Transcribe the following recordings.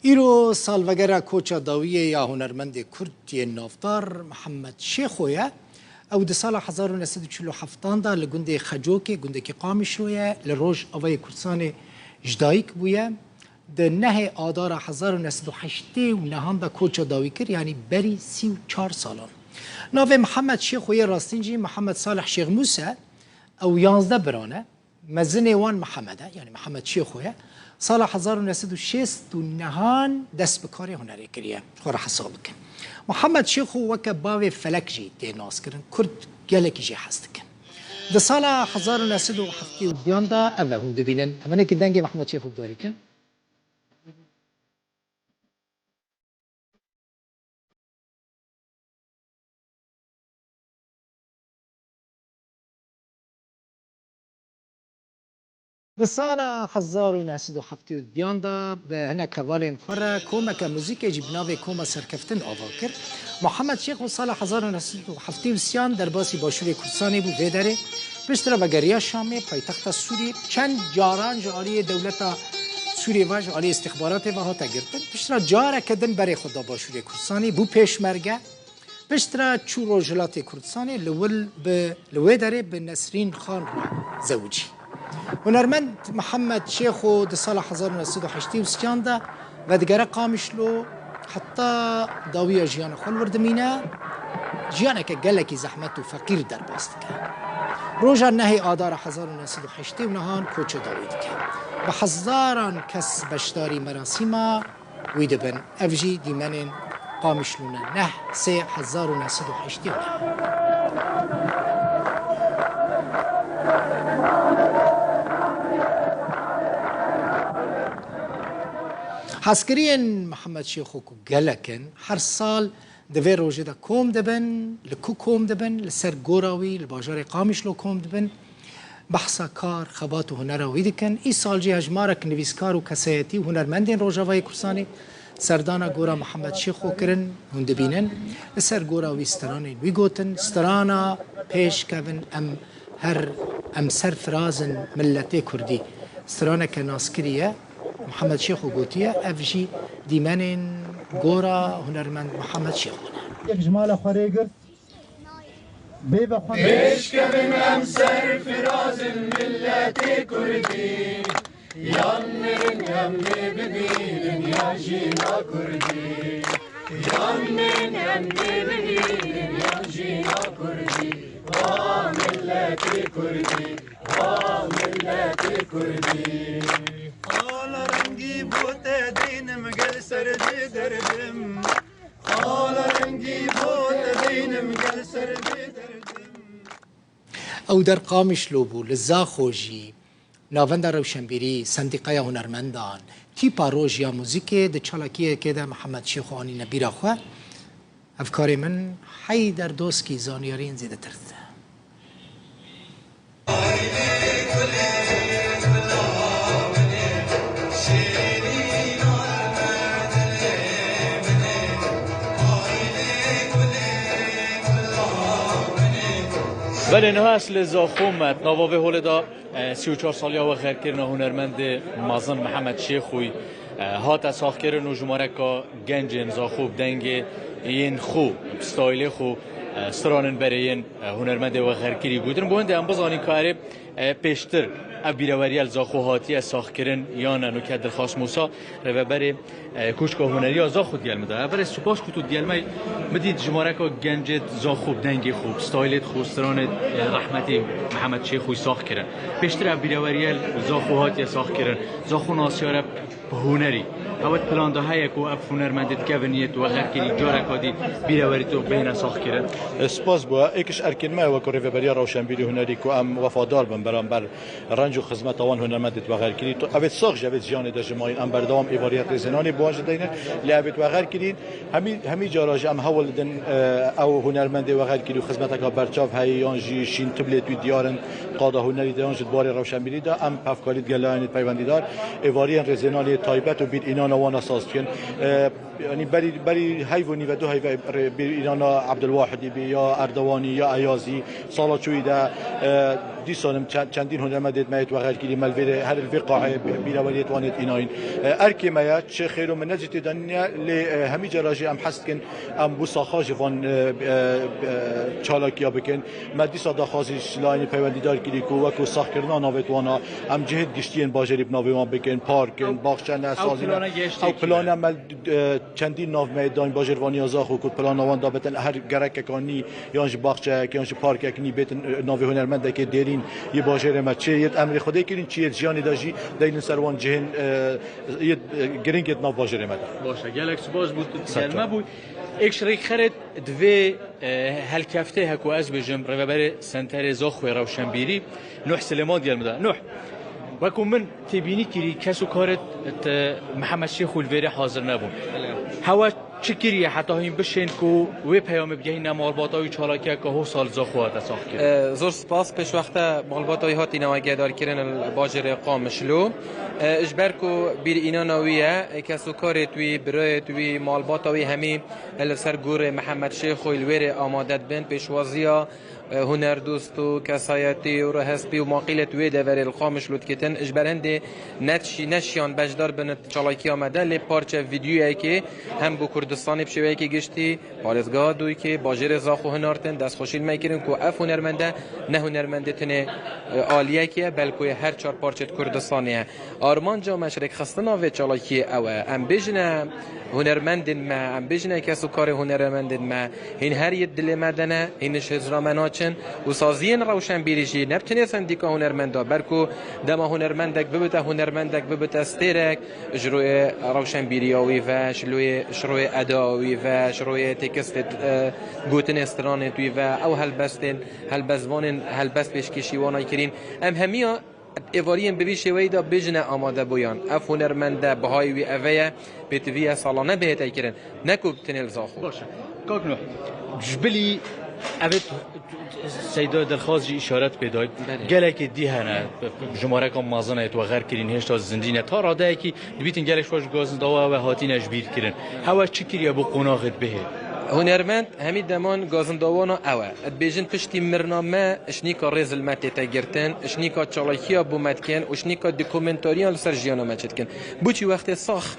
ایرو سالوگر کوچا داویه یا هنرمند کردی نافدار محمد شیخویه او ده سال 1947 دا لگنده خجوکه گنده که قامش رویه لروج اوای کردستان جدایک بویه ده نه آدار 1908 و نهان دا کوچا داوی کرد یعنی بری 34 سالان ناو محمد شیخویه راستینجی محمد صالح شیخ موسه او 11 برانه مزن وان محمده یعنی محمد شیخویه سال 1906 و نهان دست بکاری هنری کریه خورا حساب کن محمد شیخو وکه باوی فلک جی دیناس کرن کرد گلکی جی حست کن ده سال 1907 دا اوه هم دبینن همانه که دنگ محمد شیخو داری کن به سال 1907 دا به هنه کوالین خوره کومک موزیک جبناوی کوم سرکفتن آوا کرد محمد شیخ و سال 1907 در باسی باشور کردستانی بود ویداره بشتره و گریه شامه پایتخت سوری چند جاران جاری دولت سوری و جاری استخبارات و ها تگرتن بشتره جاره کدن برای خدا باشور کردستانی بو پیشمرگه بشتره چو روجلات کردستانی لویداره به نسرین خان را زوجی هنرمند محمد شیخو ده سال 1908 دا و دیگره قامش لو حتی داوی جیان خال وردمینه جیانه که گلکی زحمت و فقیر در باست که روژا نهی آدار 1908 و نهان کوچه داوید که و هزاران کس بشداری مراسیما ویده بن افجی دیمنین قامش لونه نه 3908 حسکرین محمد شیخو کو گلکن هر سال دوی روژه دا کوم دبن لکو کوم دبن لسر گوراوی لباجار قامش لو کوم دبن بحثا کار خبات و هنر وی دکن ای سال جی هجمارک نویسکار و کسایتی و هنرمندین روژاوی کرسانی سردانا گورا محمد شیخو کرن هند بینن لسر گوراوی سترانی وی گوتن سترانا پیش کبن ام سر فرازن ملت کردی سترانا که ناسکریه محمد شیخو گوتیه افجی دیمنین گورا هنرمند محمد شیخو یک جمال خوری گرد بی بخوان پیش کبن ام سر فراز ملت کردی یان من هم ببینن یا جینا کردی یان من هم ببینن یا جینا کردی وا ملت کردی وا ملت کردی حالا رنگی بوته دینم گل سردی دردم حالا رنگی بوته دینم گل سردی دردم او در قامش لوبو لزا خوجی ناوند روشنبیری صندیقه هنرمندان تیپا روژ یا موزیک ده چالاکیه که ده محمد شیخو آنی نبیره خواه افکار من حی در دوست کی زانیارین زیده ترده بله نه اصل زاخومت نوابه هول دا 34 سالی و غیر کرنا هنرمند مازن محمد شیخوی هات ساخ کرن و جماره که گنجن زاخوب دنگ این خو ستایل خو سرانن برین هنرمند و غیر کری بودن بونده هم بزانی کاری پیشتر بیروریال زاخو هاتی ساخ کرن یا نو که درخواست موسا رو بر کوشک هنری زاخو دیال مده اول سپاس کتو دیال می مدید جماره که گنج زاخوب دنگ خوب ستایلت خوستران رحمت محمد شیخوی ساخ کرن پیشتر بیروریال زاخو هاتی ساخ کرن زاخو ناسیاره هنری اوت پلان ده های کو اف هنرمندت کونیت و غیر کلی جاره کادی بیروری تو بین ساخ کرن سپاس بوا اکش ارکن ما و کوری بریا روشنبیری هنری کو ام وفادار بن برام بر رنج و خدمت آن هنرمندت و غیر کلی تو اوت ساخ جوید جان ده جماعین ام بردام ایواریت زنانی بواج دینه لعبت و غیر کلی همی جاراج ام حول دن او هنرمند و غیر کلی خدمت کا برچاف هیان جی شین تبلت و دیارن قاده هنری دانج بار روشنبیری دا ام پفکالیت گلاین پیوندیدار ایواریان زنانی تایبت و بیر اینانا وان اساس کن یعنی بری حیوانی و دو حیوان بیر اینانا عبدالواحدی بی یا اردوانی یا ایازی سالا چوی ده دیسانم چندین هنرمند مایت و غیر کلی ملوی هر الوقاع بیرولیت وانت ایناین ارکی مایت چه خیرو من نجت دنیا ل همی جراجی ام حست کن ام بو ساخاج وان چالاکیا بکن مدی صدا خازیش لاین پیوندی دار کلی کو و کو ساخ کردن ناوت وانا ام جهت گشتین باجری بناوی وان بکن پارک باغچه نسازی او پلان عمل چندین ناو میدان باجروانی ازاخو کو پلان وان دابتن هر گرک کانی یانج باغچه یانج پارک کنی بیت ناوی هنرمند که دارین یه باجر ما چه یه امر خدای کردین چیه جیانی داشی داین سروان جهن یه گرینگت ناو باجر ما باشه گلکس باز بود کلمه بود یک شریک خرد دوی هل کفته هکو از بجم ربابر سنتر زاخو روشنبیری نوح سلیمان دیال مدا نوح وكم من تبيني كري كاسو كارت محمد شيخ والفيري حاضر نبون هوا چکریه حتی این بشین کو وی پیام بگین مالباتای چالاکی که هو سال زخوات اساخ کرد زور سپاس پیش وقت مالباتای هاتی نواگه دار کردن باجر قامشلو اجبر کو بیر اینا نویه کسو کار توی برای توی مالباتای همی لسر گور محمد شیخ و الویر آمادت بند پیشوازیا هنر دوست و کسایتی و رهسپی و ماقیل توی دور القامش لود کتن اجبرنده نشیان بجدار بنت چالاکی آمده لی پارچه ویدیویی که هم بو کردستانی بشویی که گشتی پارزگاه دوی که باجر زاخو هنارتن دست خوشیل میکردن که اف هنرمنده نه هنرمنده تنه عالیه که بلکه هر چهار پارچه کردستانیه آرمان جا مشرک خستنا و چالاکی اوه ام بجنه هنرمندن ما ام بجنه کسو کار هنرمندن ما این هر ید دل مدنه اینش هزرامناچن و سازین روشن بیریجی نبتنی سندیکا هنرمندا برکو دما هنرمندک ببتا هنرمندک ببتا استیرک جروی روشن بیریاوی و شروی اداوی و شروی تکست گوتن استران توی و او هلبست پیشکشی وانای کرین ام همیا ایواریم ببی شوی دا بجنه آماده بویان اف هنرمنده بهای وی اوه بیتوی سالانه بهت ایکرن نکوب تنیل زاخو باشه کاکنو جبلی اوت سیدا دلخواز اشارت بدای گلک دی هنه جمهوری کام مازنه تو غیر کرین هشت از زندینه تا راده کی دبیتن گلش واج گازن دوا و هاتین اجبیر کرن هوا چکریه بو قناغت به هنرمند همین دمان گازندوانا اوه ادبیجن پشتی مرنامه اشنیکا ریزل متی تگرتن اشنیکا چالاکیا بومتکن اشنیکا دکومنتاریان لسر جیانا مچتکن بوچی وقت ساخ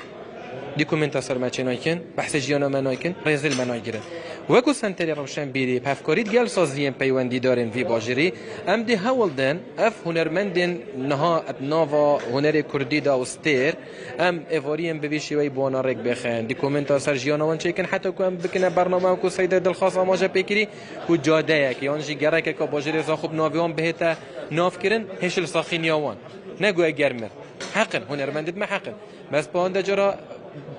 دکومنتا سر مچنایکن بحث جیانا منایکن ریزل منایگرن وکو سنتری روشن بیری پفکارید گل سازیم پیوندی دارن وی باجری ام دی هولدن اف هنرمندن نها ناوا هنر کردی دا استیر ام ایواریم بویشی وی بوانا رک بخن دکومنتا سر جیانا وان چیکن حتی کو ام بکنه برنامه کو سیده دلخواست آماجه پیکری کو جاده یک یانجی گرک که باجری زاخوب ناویان بهتا ناف کرن هشل ساخین یاوان نگوه گرمر حقن هنرمندت ما حقن بس باند جرا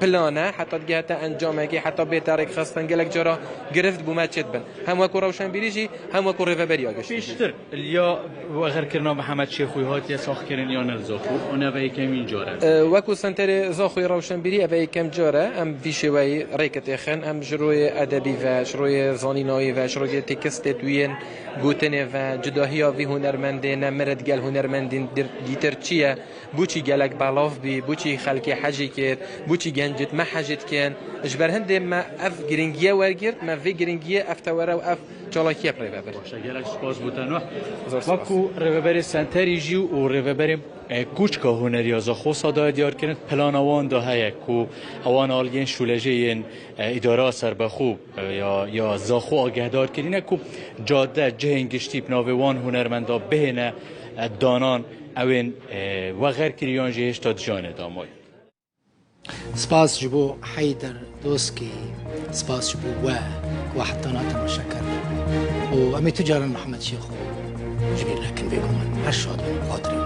پلانه حتی جهت انجامه که حتی بهتر خواستن گلک جرا گرفت بومت چت بن هم وکو روشن بیریجی هم وکو ریوبری آگش بیشتر یا وغیر کرنا محمد شیخوی هات یا ساخت کردن یا نرزاخو اون اوی کم این جاره وکو سنتر زاخوی روشن بیری اوی کم جاره ام بیشوی ریکت خن ام جروی ادبی و جروی زانینایی و جروی تکست دوین گوتنه و جداهی آوی هنرمنده نمرد گل هنرمندین دیتر چیه بوچی گلک بالاف بی بوچی خلکی حجی کرد بوچی گنجت ما حجت کن اجبر هنده ما اف گرینگیه ورگرد ما وی گرینگیه افتواره و اف چالاکیه پریوبر باشه گلک سپاس بودن وکو ریوبر سنتری جیو و ریوبر کوچکا هنری از خو صدای دیار کردن پلانوان دا هست کو اوان آلگین شولجه اداره سر بخوب یا زاخو آگهدار کردن کو جاده جهنگشتی پناوان هنرمندا بهنه دانان اوین و غیر کریان جهش تا جان دامای سپاس جبو حیدر دوسکی سپاس جبو و حتی ناتم شکر و امی تجارن محمد شیخو جبیر لكن بيكم أشهد من خاطري